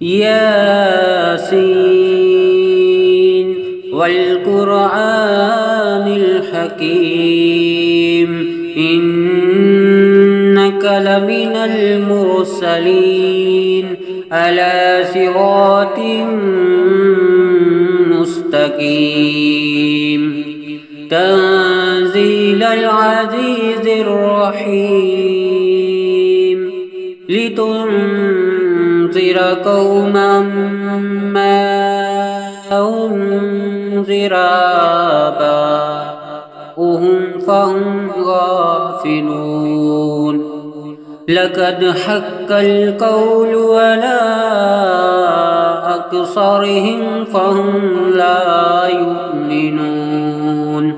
ياسين والقرآن الحكيم إنك لمن المرسلين على صراط مستقيم تنزيل العزيز الرحيم لتنذر قوما ما أنذر آباؤهم فهم غافلون لقد حق القول على أكثرهم فهم لا يؤمنون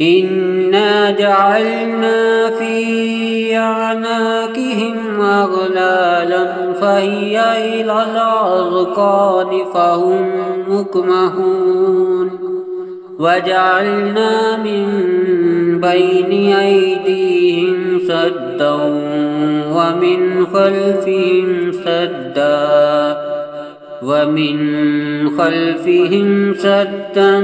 إنا جعلنا في أعناقهم أغلالا فهي إلى الأذقان فهم مقمحون وجعلنا من بين أيديهم سدا ومن خلفهم سدا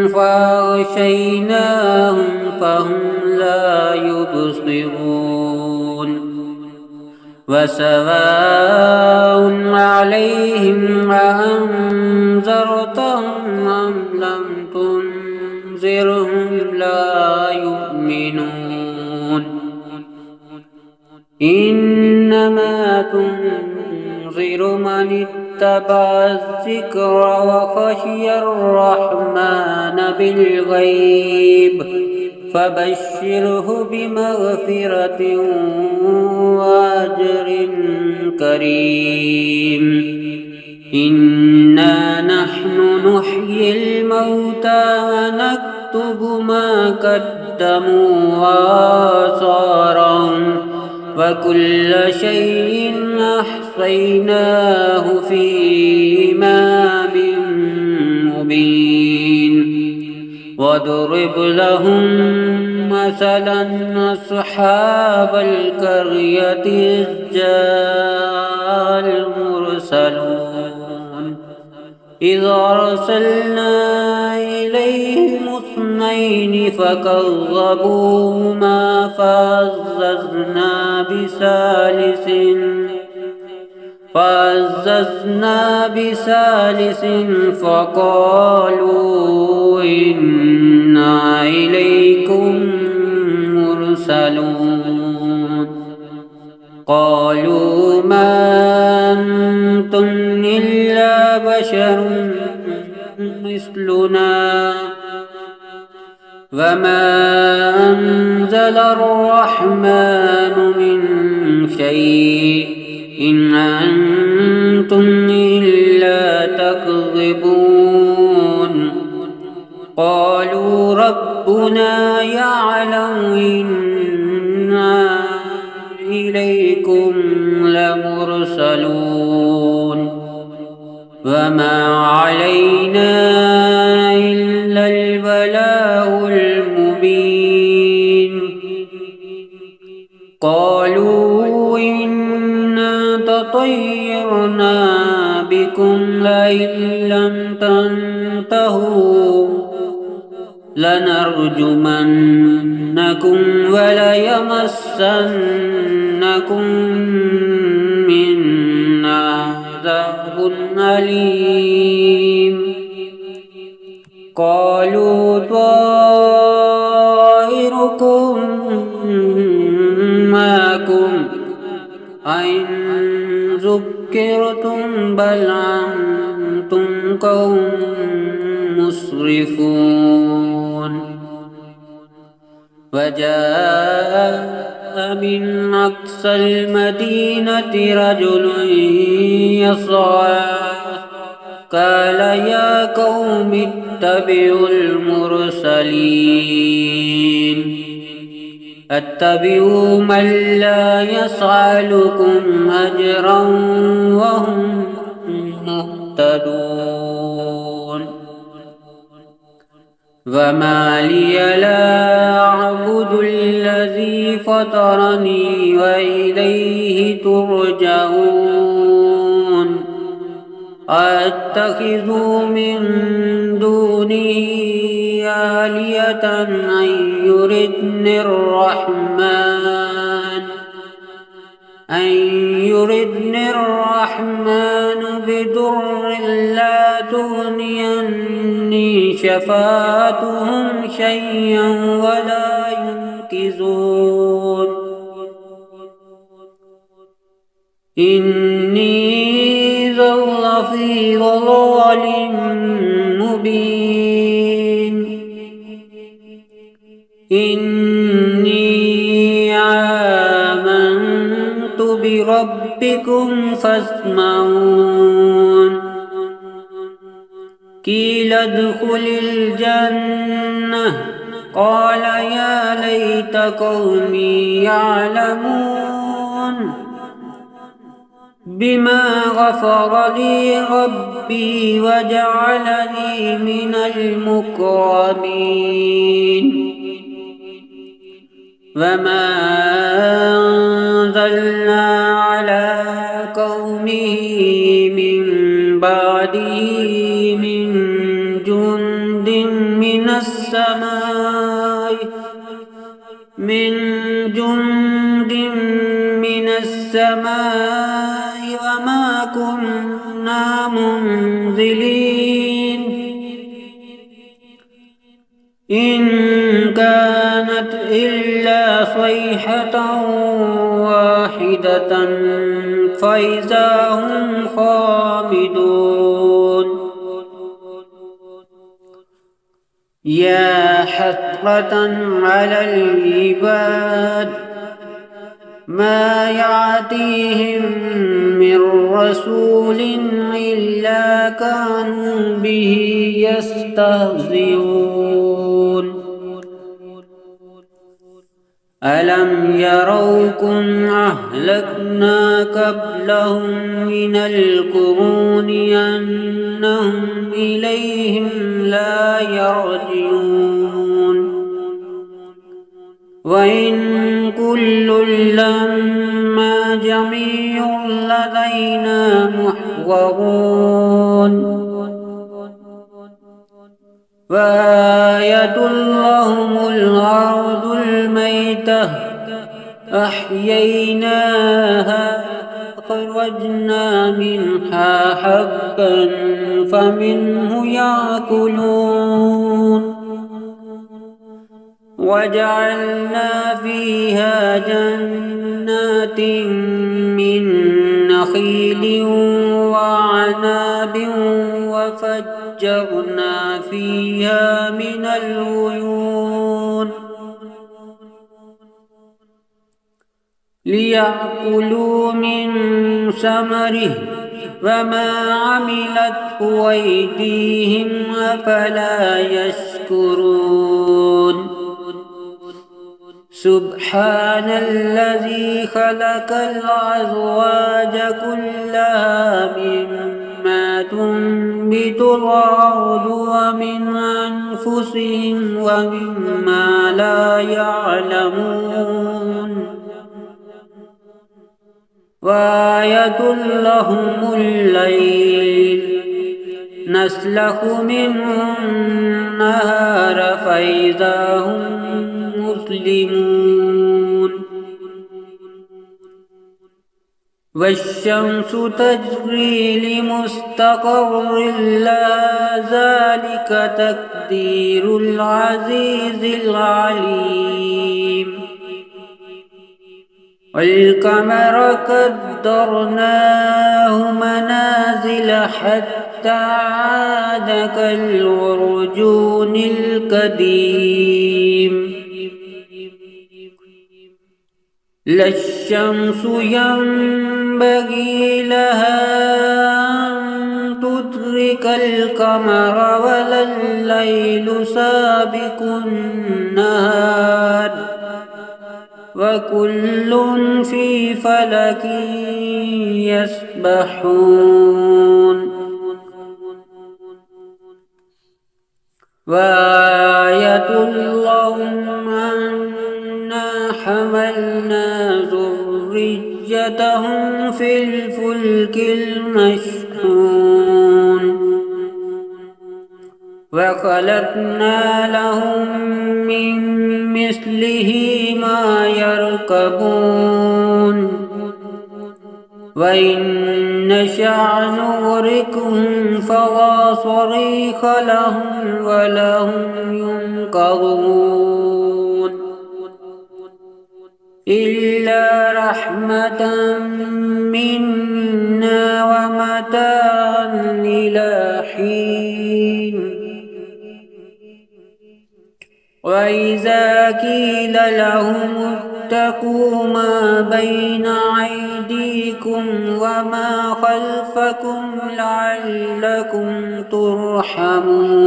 فأغشيناهم فهم لا يبصرون وسواء عليهم أأنذرتهم أم لم تنذرهم لا يؤمنون إنما تنذر من اتبع الذكر وخشي الرحمن بالغيب فبشره بمغفرة وأجر كريم إنا نحن نحيي الموتى ونكتب ما قدموا وآثارهم وكل شيء أحصيناه في إمام مبين واضرب لهم مثلا أصحاب القرية إذ جاء المرسلون إذ أرسلنا إليهم اثنين فكذبوهما فعززنا بثالث فقالوا إنا إليكم مرسلون قالوا ما أنتم إلا بشر مثلنا وما أنزل الرحمن من شيء إن أنتم إلا تكذبون قالوا ربنا يعلم إنا إليكم لمرسلون وما علينا إلا البلاغ المبين قالوا إنا تطيرنا بكم لئن لم تنتهوا لنرجمنكم وليمسنكم منا عذاب أليم قالوا طائركم معكم أئن ذكرتم بل أنتم قوم مسرفون وجاء من أقصى المدينة رجل يسعى قال يا قوم اتبعوا المرسلين اتبعوا من لا يسألكم أجرا وهم مهتدون وما لي لا أعبد الذي فطرني وإليه ترجعون أتخذوا من دونه آلهة أن يردن الرحمن بضر لا تغني عني شفاعتهم شيئا ولا ينقذون إني ظل في ضلال مبين إني آمنت بربكم فاسمعون قيل ادخل الجنة قال يا ليت قومي يعلمون بما غفر لي ربي وجعلني من المكرمين وما أنزلنا على قومه من بعده من جند من السماء وما كنا منزلين إن كانت إلا صيحة واحدة فإذا هم خامدون يا حسرة على العباد ما يأتيهم من رسول إلا كانوا به يستهزئون ألم يروكم أهلكنا قبلهم من القرون أنهم إليهم لا يرجعون وإن كل لما جميع لدينا محضرون وآية لهم الأرض الميتة أحييناها أخرجنا منها حبا فمنه يأكلون وجعلنا فيها جنات من نخيل وعناب وفجرنا فيها من العيون ليأكلوا من ثمره وما عملته أيديهم أفلا يشكرون سبحان الذي خلق الأزواج كلها مما تنبت الأرض ومن أنفسهم ومما لا يعلمون وآية لهم الليل نسلخ منه النهار فإذا هم مسلمون والشمس تجري لمستقر لها ذلك تقدير العزيز العليم والقمر قدرناه منازل حتى عاد كالعرجون القديم لا الشمس ينبغي لها أن تدرك القمر ولا الليل سابق النهار وكل في فلك يسبحون وآية لهم أنا حملنا ذريتهم في الفلك المشحون وخلقنا لهم من مثله ما يركبون وإن نشأ نغرقهم فلا صريخ لهم ولا هم ينقذون إلا رحمة منا ومتاعا إلى حين وإذا قيل لهم اتقوا ما بين أيديكم وما خلفكم لعلكم ترحمون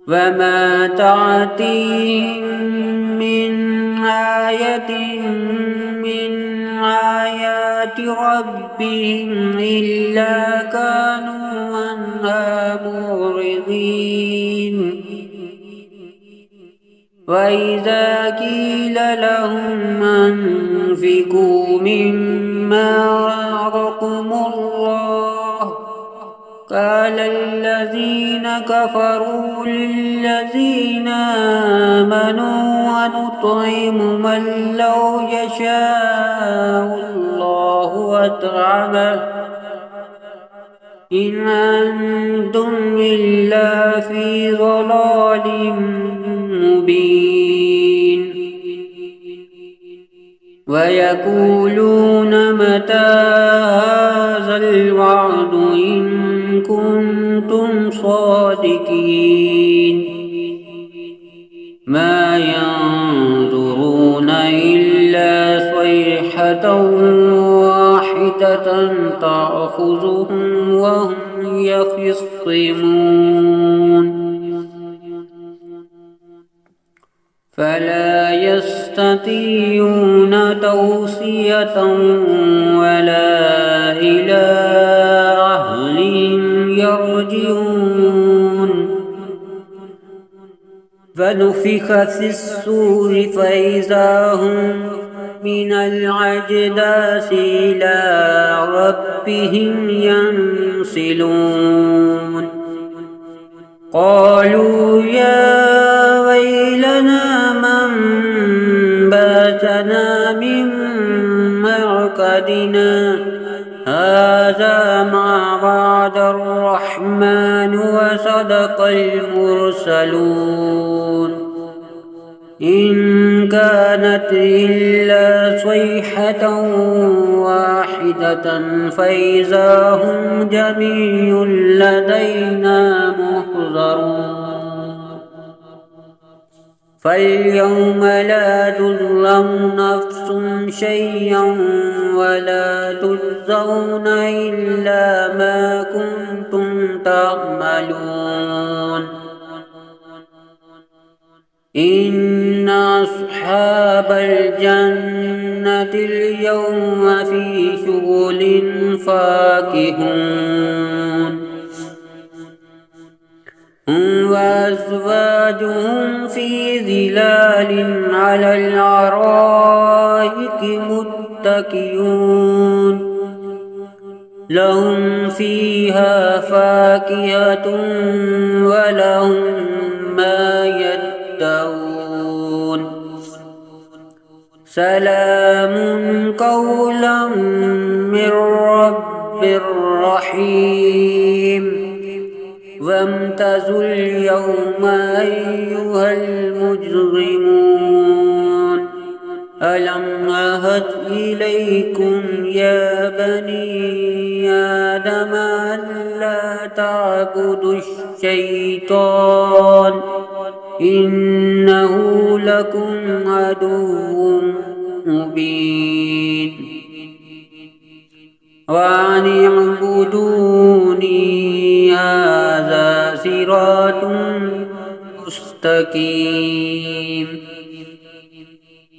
وما تأتيهم من آية من آيات ربهم إلا كانوا عنها معرضين وإذا قيل لهم أنفقوا مما رزقكم الله قال الذين كفروا للذين آمنوا ونطعم من لو يشاء الله أطعمه إن أنتم إلا في ضلال مبين ويقولون متى هذا الوعد إن كنتم صادقين ما ينظرون إلا صيحة واحدة تأخذهم وهم يخصمون فلا يستطيعون توصية ولا إلى أهلهم يرجعون فنفخ في الصور فإذا هم من الأجداث إلى ربهم ينسلون قالوا يا ويلنا من باتنا من مرقدنا هذا ما وعد الرحمن وصدق المرسلون إن كانت إلا صيحة واحدة فإذا هم جميع لدينا محضرون فاليوم لا تظلم نفس شيئا ولا تجزون إلا ما كنتم تعملون إن أصحاب الجنة اليوم في شغل فاكهون هم وأزواجهم في ظلال على الأرائك متكئون لهم فيها فاكهة ولهم ما يدعون سلام قولا من رب رحيم وامتازوا اليوم أيها المجرمون ألم أعهد إليكم يا بني آدم ألا تعبدوا الشيطان إنه لكم عدو مبين وأن اعبدوني هذا صراط مستقيم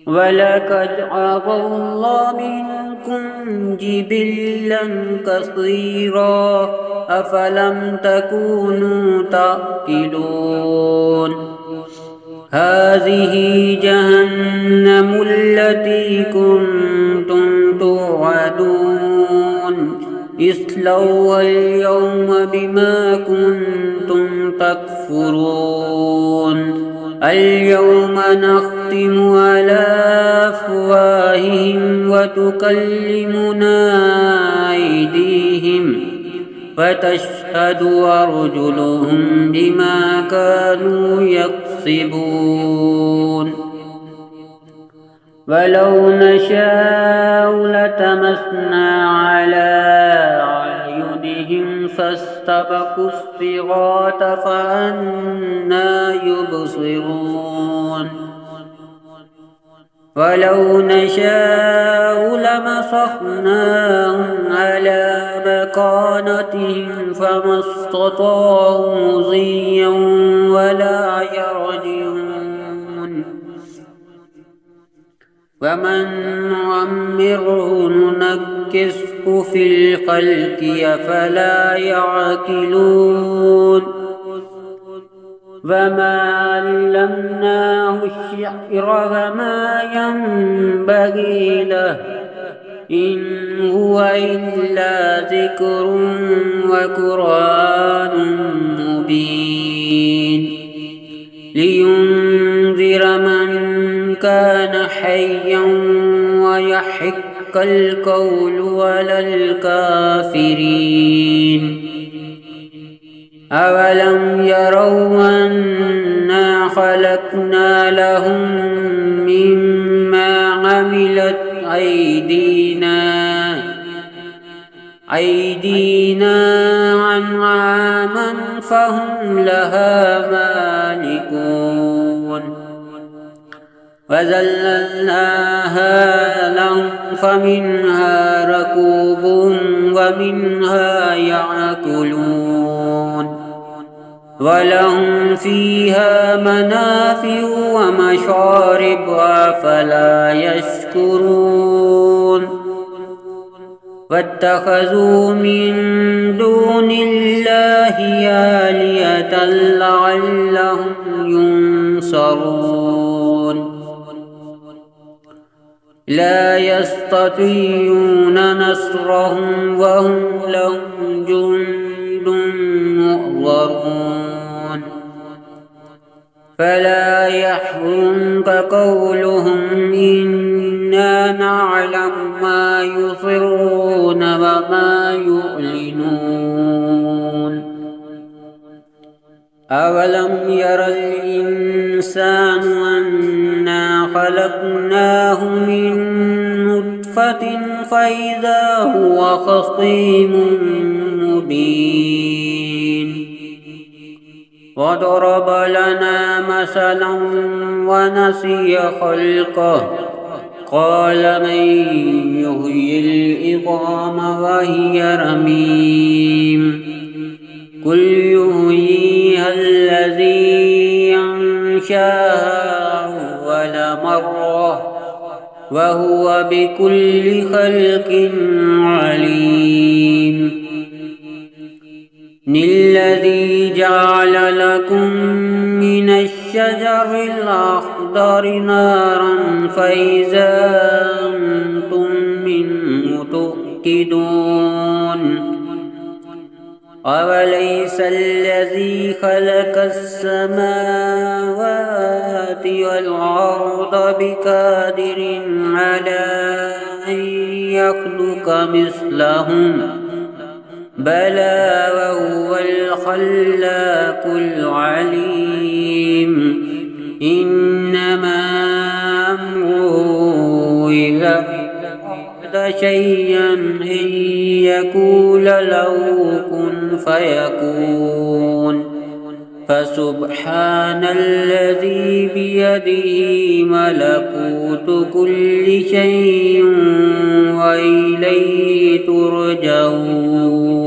ولقد عفا الله منكم جبلا كثيرا أفلم تكونوا تعقلون هذه جهنم التي كنتم توعدون اصلوها اليوم بما كنتم تكفرون اليوم نختم على أفواههم وتكلمنا أيديهم وتشهد أرجلهم بما كانوا يكسبون ولو نشاء لطمسنا على أعينهم فاستبقوا الصراط فأنى يبصرون ولو نشاء لمسخناهم على مكانتهم فما استطاعوا مضيا ولا يرجعون ومن نعمره ننكسه في الخلق أفلا يعقلون وما علمناه الشعر وما ينبغي له إن هو إلا ذكر وقرآن مبين لينذر من كان حيا ويحق القول على الكافرين أولم يروا أنا خلقنا لهم مما عملت أيدينا أنعاما فهم لها مالكون وذللناها لهم فمنها ركوبهم ومنها يأكلون ولهم فيها منافع ومشارب أفلا يشكرون واتخذوا من دون الله آلهة لعلهم ينصرون لا يستطيعون نصرهم وهم لهم جند محضرون فلا يحزنك قولهم إنا نعلم ما يسرون وما يعلنون أولم ير الإنسان أنا خلقناه من نطفة فإذا هو خصيم مبين وضرب لنا مثلا ونسي خلقه قال من يحيي العظام وهي رميم قل يحييها الذي أنشاها أول مرة وهو بكل خلق عليم الذي جعل لكم من الشجر الأخضر نارا فإذا أنتم منه توقدون أوليس الذي خلق السماوات والأرض بقادر على أن يخلق مثلهم بلى وهو الخلاق العليم إنما أمره إذا أراد شيئا أن يقول له كن فيكون فسبحان الذي بيده ملكوت كل شيء وإليه ترجعون